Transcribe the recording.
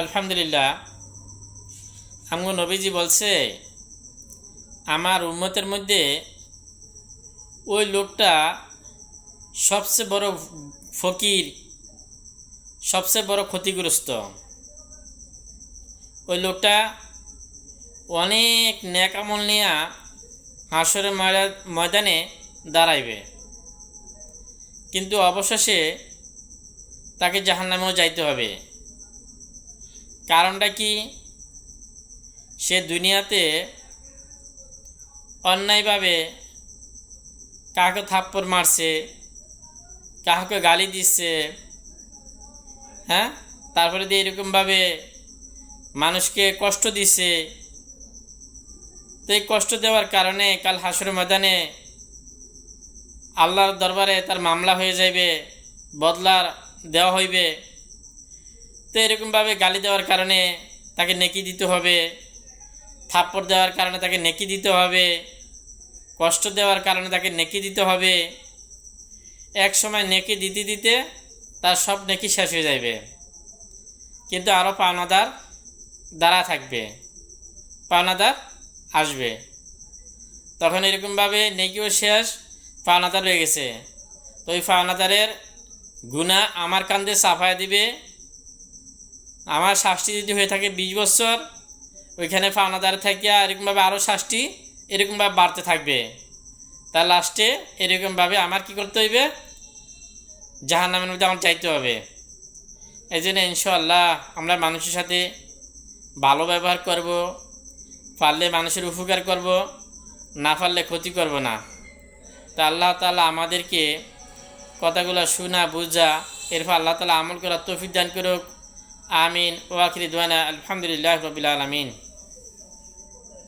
আলহামদুলিল্লাহ। আমগো নবীজি বলছে, আমার উম্মতের মধ্যে ওই লোকটা সবচেয়ে বড় ফকির, সবচেয়ে বড় ক্ষতিগ্রস্ত। ওই লোকটা অনেক নেক আমল নিয়ে হাসরের ময়দানে দাঁড়াইবে, কিন্তু অবশেষে তাকে জাহান্নামেও যাইতে হবে। কারণটা কি? সে দুনিয়াতে অন্যায়ভাবে কাউকে থাপ্পড় মারছে, কাউকে গালি দিচ্ছে, তারপরে দিয়ে এরকমভাবে মানুষকে কষ্ট দিচ্ছে। তো এই কষ্ট দেওয়ার কারণে কাল হাসরের ময়দানে আল্লাহর দরবারে তার মামলা হয়ে যাইবে, বদলা দেওয়া হইবে। তো এরকমভাবে গালি দেওয়ার কারণে তাকে নেকি দিতে হবে, থাপ্পড় দেওয়ার কারণে তাকে নেকি দিতে হবে, কষ্ট দেওয়ার কারণে তাকে নেকি দিতে হবে। এক সময় নেকি দিতে দিতে তার সব নেকি শেষ হয়ে যাবে, কিন্তু আরও পাওনাদার দাঁড়া থাকবে, পাওনাদার আসবে। তখন এরকমভাবে নেকিও শেষ, পাওনাদার রয়ে গেছে। তো ওই পাওনাদারের গুনাহ আমার কান্দে চাপায় দিবে। আমার শাস্তি যদি হয়ে থাকে 20 বছর, ওইখানে পাওনাদার থাকিয়া এরকমভাবে আরও শাস্তি এরকমভাবে বাড়তে থাকবে। তার লাস্টে এরকমভাবে আমার কি করতে হইবে? জাহান্নামের মধ্যে আমার চাইতে হবে। এই জন্য ইনশাআল্লাহ আমরা মানুষের সাথে ভালো ব্যবহার করব, পারলে মানুষের উপকার করব, না পারলে ক্ষতি করব না। তা আল্লাহ তাআলা আমাদেরকে কথাগুলো শোনা বুঝা, এরপর আল্লাহ তাআলা আমল করার তৌফিক দান করুক। আমিন। ওয়া আখিরু দাওয়ানা আলহামদুলিল্লাহি রাব্বিল আলামিন।